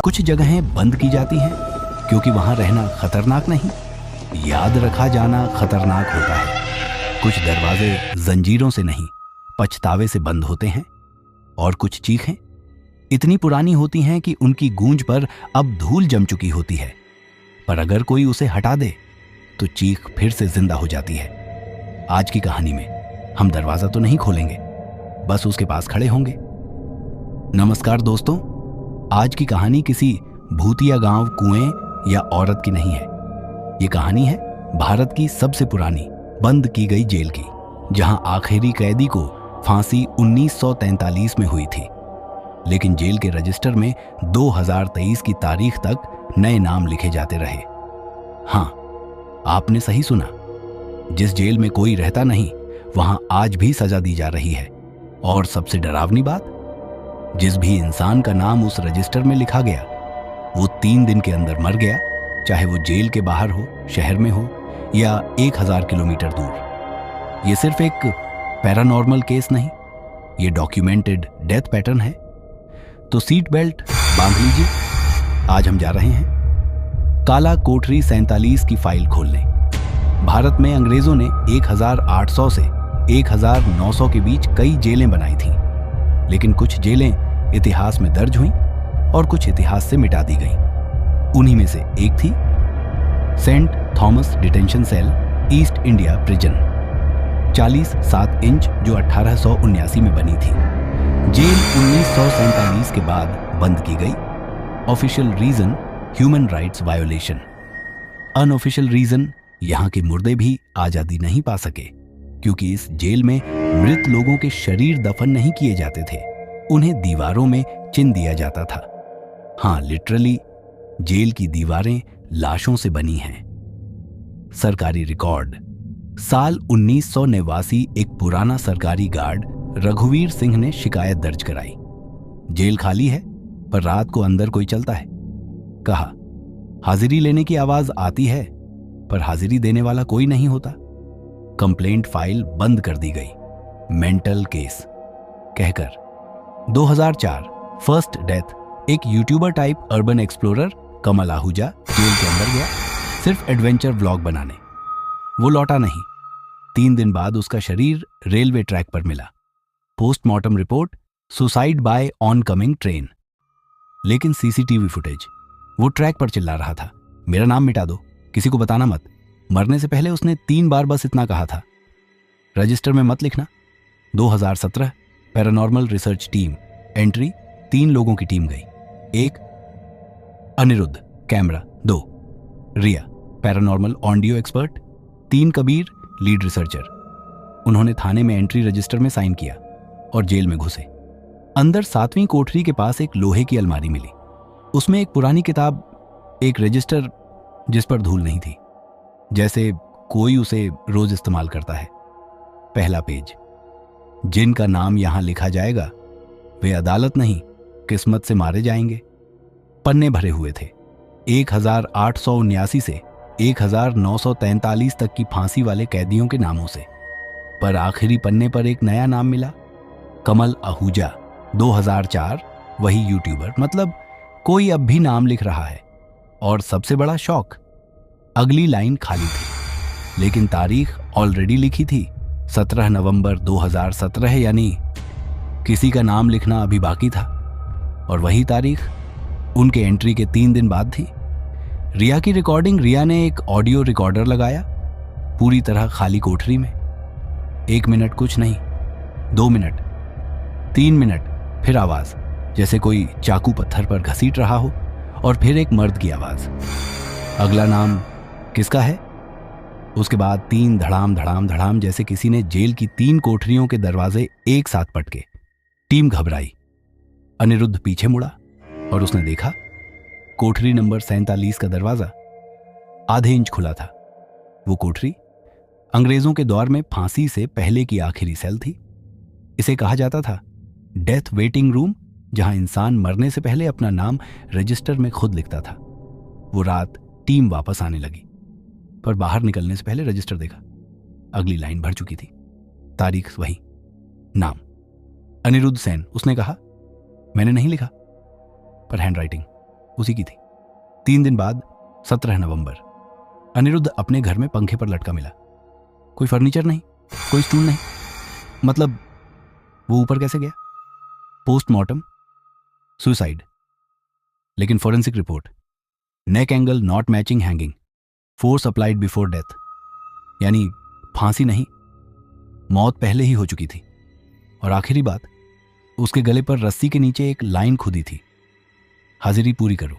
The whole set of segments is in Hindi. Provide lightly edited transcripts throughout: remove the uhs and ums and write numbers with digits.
कुछ जगहें बंद की जाती हैं क्योंकि वहां रहना खतरनाक नहीं, याद रखा जाना खतरनाक होता है। कुछ दरवाजे जंजीरों से नहीं, पछतावे से बंद होते हैं। और कुछ चीखें इतनी पुरानी होती हैं कि उनकी गूंज पर अब धूल जम चुकी होती है, पर अगर कोई उसे हटा दे तो चीख फिर से जिंदा हो जाती है। आज की कहानी में हम दरवाजा तो नहीं खोलेंगे, बस उसके पास खड़े होंगे। नमस्कार दोस्तों, आज की कहानी किसी भूतिया गांव, कुएं या औरत की नहीं है। ये कहानी है भारत की सबसे पुरानी बंद की गई जेल की, जहां आखिरी कैदी को फांसी 1943 में हुई थी, लेकिन जेल के रजिस्टर में 2023 की तारीख तक नए नाम लिखे जाते रहे। हां, आपने सही सुना, जिस जेल में कोई रहता नहीं वहां आज भी सजा दी जा रही है। और सबसे डरावनी बात, जिस भी इंसान का नाम उस रजिस्टर में लिखा गया वो 3 दिन के अंदर मर गया, चाहे वो जेल के बाहर हो, शहर में हो या 1000 किलोमीटर दूर। ये सिर्फ एक पैरानॉर्मल केस नहीं, ये डॉक्यूमेंटेड डेथ पैटर्न है। तो सीट बेल्ट बांध लीजिए, आज हम जा रहे हैं काला कोठरी 47 की फाइल खोलने। भारत में अंग्रेजों ने 1800 से 1900 के बीच कई जेलें बनाई थीं, लेकिन कुछ जेलें इतिहास में दर्ज हुईं और कुछ इतिहास से मिटा दी गईं। उन्हीं में से एक थी Saint Thomas detention cell, East India prison, 40-7 inch, जो 1879 में बनी थी। जेल 1947 के बाद बंद की गई। Official reason human rights violation. Unofficial reason यहां के मुर्दे भी आजादी नहीं पा सके, क्योंकि इस जेल में मृत लोगों के शरीर दफन नहीं किए जाते थे, उन्हें दीवारों में चिन दिया जाता था। हां, लिटरली जेल की दीवारें लाशों से बनी हैं। सरकारी रिकॉर्ड, साल 1989 एक पुराना सरकारी गार्ड रघुवीर सिंह ने शिकायत दर्ज कराई। जेल खाली है पर रात को अंदर कोई चलता है। कहा, हाजिरी लेने की आवाज आती है पर हाजिरी देने वाला कोई नहीं होता। कंप्लेंट फाइल बंद कर दी गई, मेंटल केस कहकर। 2004 फर्स्ट डेथ, एक यूट्यूबर टाइप अर्बन एक्सप्लोरर कमल आहूजा जेल के अंदर गया सिर्फ एडवेंचर व्लॉग बनाने। वो लौटा नहीं। 3 दिन बाद उसका शरीर रेलवे ट्रैक पर मिला। Postmortem report, suicide by oncoming train. लेकिन सीसीटीवी फुटेज, वो ट्रैक पर चिल्ला रहा था, मेरा नाम मिटा दो, किसी को बताना मत। मरने से पहले उसने 3 बार बस इतना कहा था, रजिस्टर में मत लिखना। 2017 पैरानॉर्मल रिसर्च टीम एंट्री, 3 लोगों की टीम गई। 1 Anirudh camera, 2 Riya paranormal audio expert, 3 Kabir lead researcher. उन्होंने थाने में एंट्री रजिस्टर में साइन किया और जेल में घुसे। अंदर 7वीं कोठरी के पास एक लोहे की अलमारी मिली, उसमें एक पुरानी किताब, एक रजिस्टर जिस पर धूल नहीं थी, जैसे कोई उसे रोज इस्तेमाल करता है। पहला पेज, जिनका नाम यहां लिखा जाएगा वे अदालत नहीं किस्मत से मारे जाएंगे। पन्ने भरे हुए थे, 1879 से 1943 तक की फांसी वाले कैदियों के नामों से। पर आखिरी पन्ने पर एक नया नाम मिला, कमल आहूजा, 2004, वही यूट्यूबर। मतलब कोई अब भी नाम लिख रहा है। और सबसे बड़ा शौक, अगली लाइन खाली थी, लेकिन तारीख ऑलरेडी लिखी थी, 17 नवंबर 2017, यानी किसी का नाम लिखना अभी बाकी था। और वही तारीख उनके एंट्री के 3 दिन बाद थी। रिया की रिकॉर्डिंग, रिया ने एक ऑडियो रिकॉर्डर लगाया पूरी तरह खाली कोठरी में। 1 मिनट कुछ नहीं, 2 मिनट, 3 मिनट, फिर आवाज जैसे कोई चाकू पत्थर पर घसीट रहा हो, और फिर एक मर्द की आवाज, अगला नाम किसका है? उसके बाद 3 धड़ाम धड़ाम धड़ाम, जैसे किसी ने जेल की 3 कोठरियों के दरवाजे एक साथ पटके। टीम घबराई। अनिरुद्ध पीछे मुड़ा और उसने देखा कोठरी नंबर 47 का दरवाजा आधे इंच खुला था। वो कोठरी अंग्रेजों के दौर में फांसी से पहले की आखिरी सेल थी। इसे कहा जाता था डेथ वेटिंग रूम, जहां इंसान मरने से पहले अपना नाम रजिस्टर में खुद लिखता था। वो रात टीम वापस आने लगी, पर बाहर निकलने से पहले रजिस्टर देखा, अगली लाइन भर चुकी थी, तारीख वही, नाम अनिरुद्ध सेन। उसने कहा मैंने नहीं लिखा, पर हैंडराइटिंग उसी की थी। 3 दिन बाद 17 नवंबर, अनिरुद्ध अपने घर में पंखे पर लटका मिला। कोई फर्नीचर नहीं, कोई स्टूल नहीं। मतलब वो ऊपर कैसे गया? Postmortem, suicide. लेकिन forensic report, neck angle not matching hanging, force applied before death, यानी फांसी नहीं, मौत पहले ही हो चुकी थी। और आखिरी बात, उसके गले पर रस्सी के नीचे एक लाइन खुदी थी, हाजिरी पूरी करो।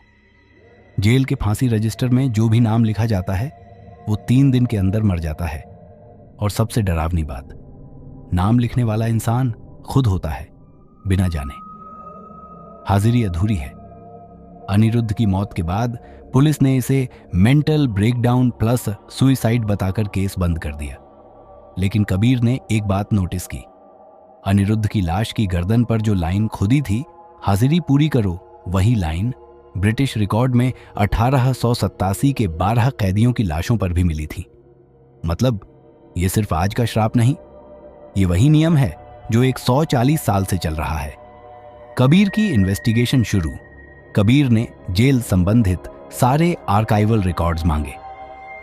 जेल के फांसी रजिस्टर में जो भी नाम लिखा जाता है वो 3 दिन के अंदर मर जाता है। और सबसे डरावनी बात, नाम लिखने वाला इंसान खुद होता है, बिना जाने। हाजिरी अधूरी है। अनिरुद्ध की मौत के बाद पुलिस ने इसे मेंटल ब्रेकडाउन प्लस सुइसाइड बताकर केस बंद कर दिया। लेकिन कबीर ने एक बात नोटिस की, अनिरुद्ध की लाश की गर्दन पर जो लाइन खुदी थी, हाजिरी पूरी करो, वही लाइन ब्रिटिश रिकॉर्ड में 1887 के 12 कैदियों की लाशों पर भी मिली थी। मतलब ये सिर्फ आज का श्राप नहीं, ये वही नियम है जो 140 साल से चल रहा है। कबीर की इन्वेस्टिगेशन शुरू। कबीर ने जेल संबंधित सारे आर्काइवल रिकॉर्ड्स मांगे।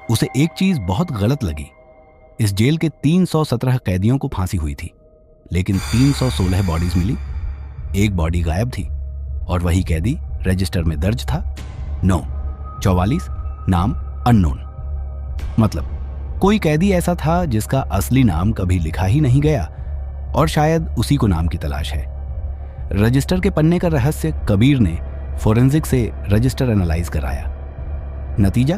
उसे एक चीज बहुत गलत लगी, इस जेल के 317 कैदियों को फांसी हुई थी, लेकिन 316 बॉडीज मिली, एक बॉडी गायब थी। और वही कैदी रजिस्टर में दर्ज था 9, 44, नाम अननोन। मतलब कोई कैदी ऐसा था जिसका असली नाम कभी लिखा ही नहीं गया और शायद उसी को नाम की तलाश है। रजिस्टर के पन्ने का रहस्य कबीर ने फोरेंसिक से रजिस्टर एनालाइज कराया। नतीजा,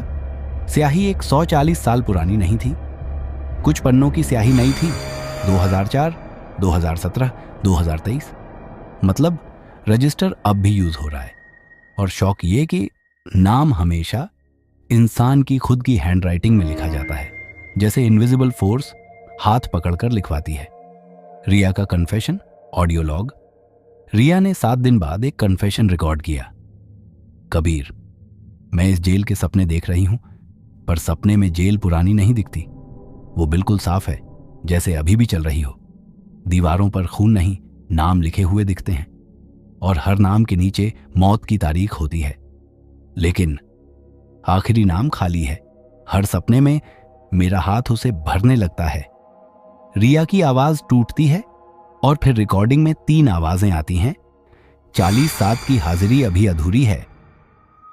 स्याही 140 साल पुरानी नहीं थी। कुछ पन्नों की स्याही नई थी, 2004, 2017, 2023। मतलब रजिस्टर अब भी यूज हो रहा है। और शौक ये कि नाम हमेशा इंसान की खुद की हैंडराइटिंग में लिखा जाता है, जैसे इनविजिबल फोर्स हाथ पकड़कर लिखवाती है। रिया का कन्फेशन, ऑडियो लॉग। रिया ने 7 दिन बाद एक कन्फेशन रिकॉर्ड किया। कबीर, मैं इस जेल के सपने देख रही हूं, पर सपने में जेल पुरानी नहीं दिखती, वो बिल्कुल साफ है, जैसे अभी भी चल रही हो। दीवारों पर खून नहीं, नाम लिखे हुए दिखते हैं और हर नाम के नीचे मौत की तारीख होती है। लेकिन आखिरी नाम खाली है। हर सपने में मेरा हाथ उसे भरने लगता है। रिया की आवाज टूटती है और फिर रिकॉर्डिंग में 3 आवाजें आती हैं। 40/7 की हाजिरी अभी अधूरी है।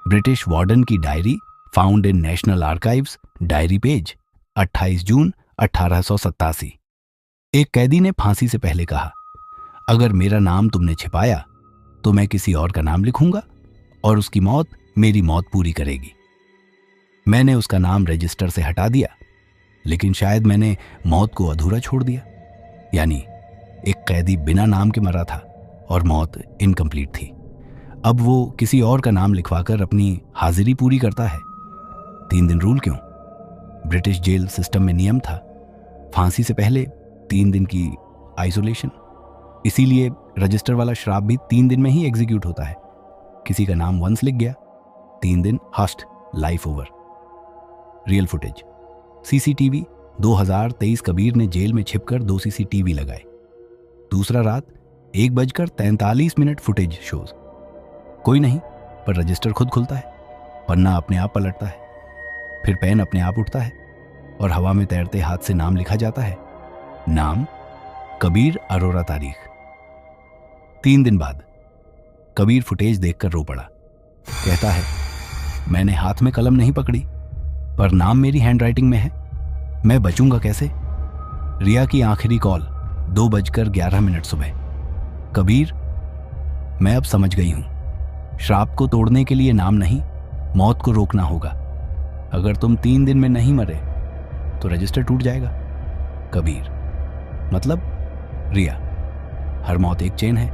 ब्रिटिश वार्डन की diary, found in national archives, diary page 28 जून 1887। एक कैदी ने फांसी से पहले कहा, अगर मेरा नाम तुमने छिपाया तो मैं किसी और का नाम लिखूंगा और उसकी मौत मेरी मौत पूरी करेगी। मैंने उसका नाम रजिस्टर से हटा दिया, लेकिन शायद मैंने मौत को अधूरा छोड़ दिया। यानी एक कैदी बिना नाम के मरा था और मौत इनकम्प्लीट थी। अब वो किसी और का नाम लिखवाकर अपनी हाजिरी पूरी करता है। 3 दिन रूल क्यों? ब्रिटिश जेल सिस्टम में नियम था, फांसी से पहले 3 दिन की आइसोलेशन। इसीलिए रजिस्टर वाला श्राप भी 3 दिन में ही एग्जीक्यूट होता है। किसी का नाम वंस लिख गया, 3 दिन हस्ट, life over. Real footage, CCTV 2023। Kabir ने जेल में छिपकर 2 सीसीटीवी लगाए। दूसरा रात 1:43 फुटेज शोज। कोई नहीं, पर रजिस्टर खुद खुलता है, पन्ना अपने आप पलटता है, फिर पेन अपने आप उठता है और हवा में तैरते हाथ से नाम लिखा जाता है। नाम कबीर अरोरा, तारीख 3 दिन बाद। कबीर फुटेज देखकर रो पड़ा। कहता है, मैंने हाथ में कलम नहीं पकड़ी, पर नाम मेरी हैंडराइटिंग में है, मैं बचूंगा कैसे? रिया की आखिरी कॉल 2:11 सुबह। कबीर, मैं अब समझ गई हूं, श्राप को तोड़ने के लिए नाम नहीं, मौत को रोकना होगा। अगर तुम 3 दिन में नहीं मरे तो रजिस्टर टूट जाएगा। कबीर, मतलब? रिया, हर मौत एक चेन है,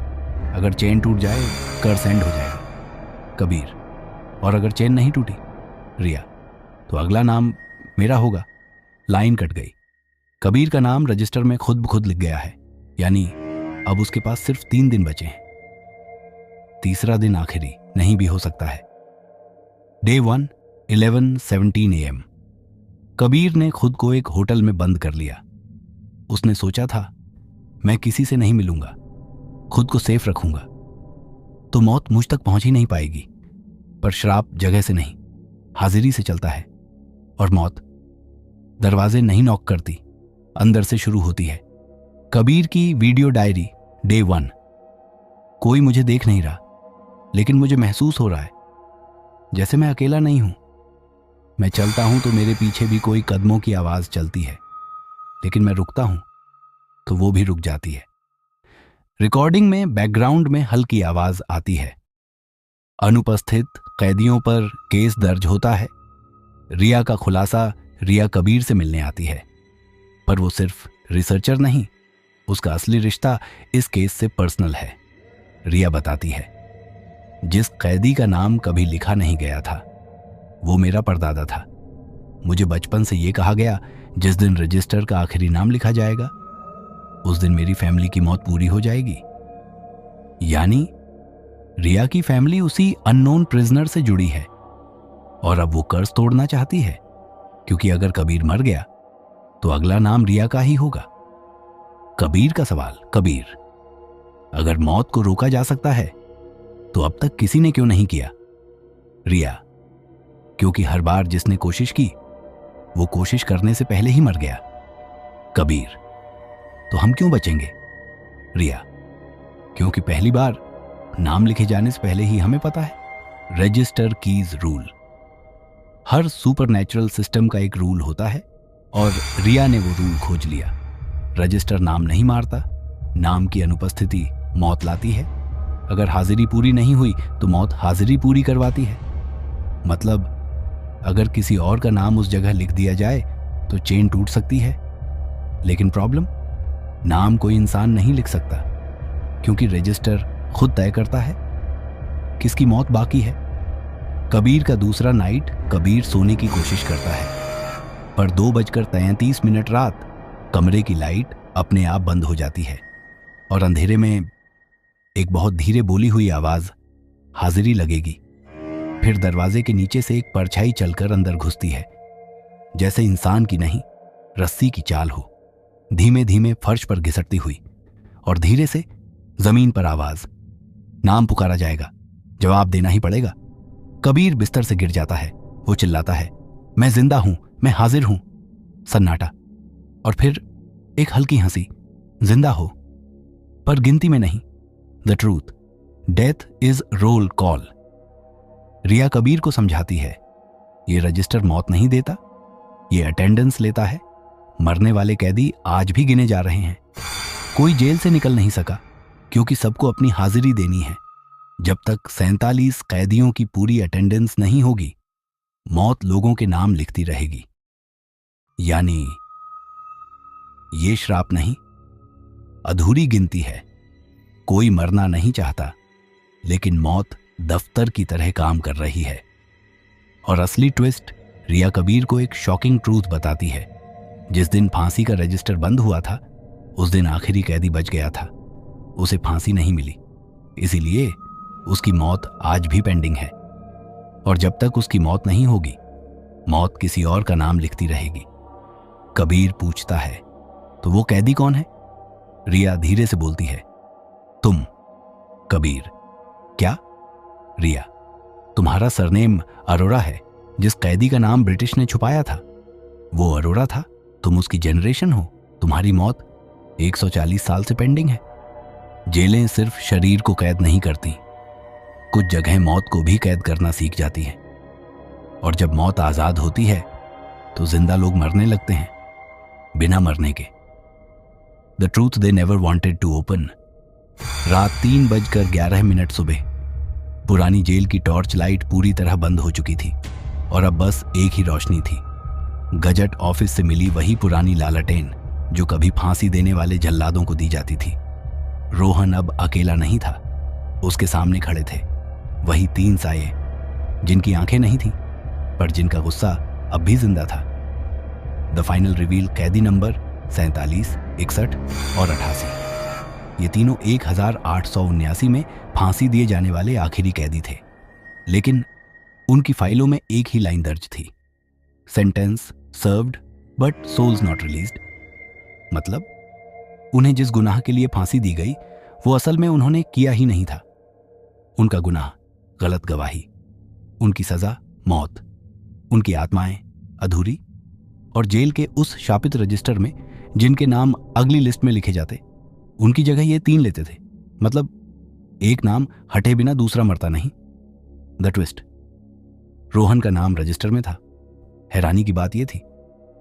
अगर चेन टूट जाए कर्स एंड हो जाएगा। कबीर, और अगर चेन नहीं टूटी? रिया, तो अगला नाम मेरा होगा। लाइन कट गई। कबीर का नाम रजिस्टर में खुद ब खुद लिख गया है, यानी अब उसके पास सिर्फ 3 दिन बचे हैं। तीसरा दिन आखिरी नहीं भी हो सकता है। Day 1, 11:17 AM। कबीर ने खुद को एक होटल में बंद कर लिया। उसने सोचा था, मैं किसी से नहीं मिलूंगा, खुद को सेफ रखूंगा, तो मौत मुझ तक पहुंच ही नहीं पाएगी। पर श्राप जगह से नहीं, हाजिरी से चलता है। और मौत दरवाजे नहीं नॉक करती, अंदर से शुरू होती है। कबीर की वीडियो डायरी, डे 1। कोई मुझे देख नहीं रहा, लेकिन मुझे महसूस हो रहा है जैसे मैं अकेला नहीं हूं। मैं चलता हूं तो मेरे पीछे भी कोई कदमों की आवाज चलती है, लेकिन मैं रुकता हूं तो वो भी रुक जाती है। रिकॉर्डिंग में बैकग्राउंड में हल्की आवाज आती है। अनुपस्थित कैदियों पर केस दर्ज होता है। रिया का खुलासा रिया कबीर से मिलने आती है, पर वो सिर्फ रिसर्चर नहीं, उसका असली रिश्ता इस केस से पर्सनल है। रिया बताती है, जिस कैदी का नाम कभी लिखा नहीं गया था वो मेरा परदादा था। मुझे बचपन से ये कहा गया, जिस दिन रजिस्टर का आखिरी नाम लिखा जाएगा उस दिन मेरी फैमिली की मौत पूरी हो जाएगी। यानी रिया की फैमिली उसी अननोन प्रिजनर से जुड़ी है, और अब वो कर्ज तोड़ना चाहती है, क्योंकि अगर कबीर मर गया तो अगला नाम रिया का ही होगा। कबीर का सवाल, कबीर, अगर मौत को रोका जा सकता है तो अब तक किसी ने क्यों नहीं किया? रिया, क्योंकि हर बार जिसने कोशिश की वो कोशिश करने से पहले ही मर गया। कबीर, तो हम क्यों बचेंगे? रिया, क्योंकि पहली बार नाम लिखे जाने से पहले ही हमें पता है। रजिस्टर कीज रूल, हर सुपरनैचुरल सिस्टम का एक रूल होता है, और रिया ने वो रूल खोज लिया। रजिस्टर नाम नहीं मारता, नाम की अनुपस्थिति मौत लाती है। अगर हाजिरी पूरी नहीं हुई तो मौत हाजिरी पूरी करवाती है। मतलब अगर किसी और का नाम उस जगह लिख दिया जाए तो चेन टूट सकती है, लेकिन प्रॉब्लम, नाम कोई इंसान नहीं लिख सकता, क्योंकि रजिस्टर खुद तय करता है किसकी मौत बाकी है। कबीर का दूसरा नाइट, कबीर सोने की कोशिश करता है, पर 2:33 रात कमरे की लाइट अपने आप बंद हो जाती है, और अंधेरे में एक बहुत धीरे बोली हुई आवाज, हाजिरी लगेगी। फिर दरवाजे के नीचे से एक परछाई चलकर अंदर घुसती है, जैसे इंसान की नहीं रस्सी की चाल हो, धीमे धीमे फर्श पर घिसटती हुई। और धीरे से जमीन पर आवाज, नाम पुकारा जाएगा, जवाब देना ही पड़ेगा। कबीर बिस्तर से गिर जाता है। वो चिल्लाता है, मैं जिंदा हूं, मैं हाजिर हूं। सन्नाटा, और फिर एक हल्की हंसी, जिंदा हो पर गिनती में नहीं। The truth, death is roll call. Riya Kabir को समझाती है, ये रजिस्टर मौत नहीं देता, ये अटेंडेंस लेता है। मरने वाले कैदी आज भी गिने जा रहे हैं। कोई जेल से निकल नहीं सका, क्योंकि सबको अपनी हाजिरी देनी है। जब तक 47 कैदियों की पूरी अटेंडेंस नहीं होगी, मौत लोगों के नाम लिखती रहेगी। यानी ये श्राप नहीं, अधूरी गिनती है। कोई मरना नहीं चाहता, लेकिन मौत दफ्तर की तरह काम कर रही है। और असली ट्विस्ट, रिया कबीर को एक शॉकिंग ट्रूथ बताती है। जिस दिन फांसी का रजिस्टर बंद हुआ था, उस दिन आखिरी कैदी बच गया था। उसे फांसी नहीं मिली, इसीलिए उसकी मौत आज भी पेंडिंग है। और जब तक उसकी मौत नहीं होगी, मौत किसी और का नाम लिखती रहेगी। कबीर पूछता है, तो वो कैदी कौन है? रिया धीरे से बोलती है, तुम। कबीर, क्या? रिया, तुम्हारा सरनेम अरोरा है। जिस कैदी का नाम ब्रिटिश ने छुपाया था वो अरोरा था। तुम उसकी जनरेशन हो। तुम्हारी मौत 140 साल से पेंडिंग है। जेलें सिर्फ शरीर को कैद नहीं करती, कुछ जगह मौत को भी कैद करना सीख जाती हैं। और जब मौत आजाद होती है तो जिंदा लोग मरने लगते हैं, बिना मरने के। The truth they never wanted to open. रात 3:11 सुबह। पुरानी जेल की टॉर्च लाइट पूरी तरह बंद हो चुकी थी, और अब बस एक ही रोशनी थी। गजट ऑफिस से मिली वही पुरानी लालटेन जो कभी फांसी देने वाले जल्लादों को दी जाती थी। रोहन अब अकेला नहीं था, उसके सामने खड़े थे वही 3 साये, जिनकी आंखें नहीं थीं, पर जिनका गुस्सा अब भी जिंदा था। द फाइनल रिवील, कैदी नंबर 47, 61 और 88। ये तीनों 1879 में फांसी दिए जाने वाले आखिरी कैदी थे, लेकिन उनकी फाइलों में एक ही लाइन दर्ज थी, sentence served but souls not released. मतलब उन्हें जिस गुनाह के लिए फांसी दी गई वो असल में उन्होंने किया ही नहीं था। उनका गुनाह गलत गवाही। उनकी सजा मौत, उनकी आत्माएं अधूरी, और जेल के उस शापित रजिस्टर में जिनके नाम अगली लिस्ट में लिखे जाते, उनकी जगह ये 3 लेते थे। मतलब एक नाम हटे बिना दूसरा मरता नहीं। द ट्विस्ट, रोहन का नाम रजिस्टर में था। हैरानी की बात यह थी,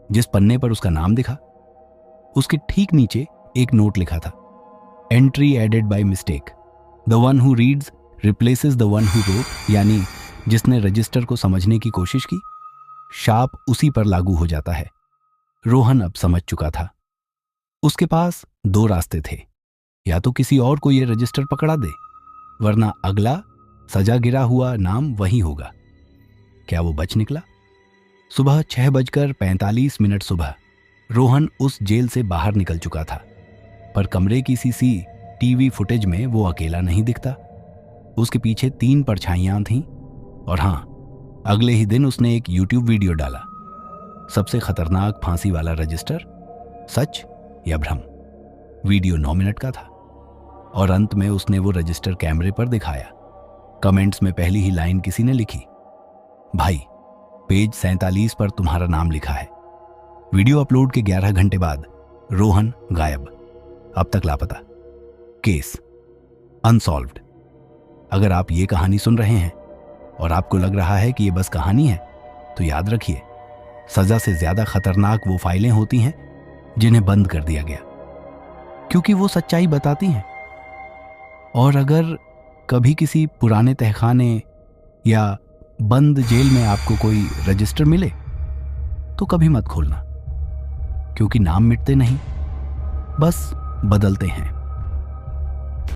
जिस पन्ने पर उसका नाम दिखा उसके ठीक नीचे एक नोट लिखा था, entry added by mistake, the one who reads replaces the one who wrote, यानी जिसने रजिस्टर को समझने की कोशिश की, शाप उसी पर लागू हो जाता है। रोहन अब समझ चुका था। उसके पास 2 रास्ते थे, या तो किसी और को यह रजिस्टर पकड़ा दे, वरना अगला सजा गिरा हुआ नाम वही होगा। क्या वो बच निकला? सुबह 6:45 सुबह रोहन उस जेल से बाहर निकल चुका था, पर कमरे की CCTV फुटेज में वो अकेला नहीं दिखता। उसके पीछे 3 परछाइयां थीं, और हाँ, अगले ही दिन उसने एक YouTube वीडियो डाला, सबसे खतरनाक फांसी वाला रजिस्टर, सच या भ्रम। वीडियो 9 मिनट का था, और अंत में उसने वो रजिस्टर कैमरे पर दिखाया। कमेंट्स में पहली ही लाइन किसी ने लिखी, भाई पेज 47 पर तुम्हारा नाम लिखा है। वीडियो अपलोड के 11 घंटे बाद रोहन गायब, अब तक लापता, केस अनसॉल्व्ड। अगर आप ये कहानी सुन रहे हैं और आपको लग रहा है कि ये बस कहानी है, तो याद रखिए, सजा से ज्यादा खतरनाक वो फाइलें होती हैं जिन्हें बंद कर दिया गया, क्योंकि वो सच्चाई बताती हैं। और अगर कभी किसी पुराने तहखाने या बंद जेल में आपको कोई रजिस्टर मिले, तो कभी मत खोलना, क्योंकि नाम मिटते नहीं, बस बदलते हैं।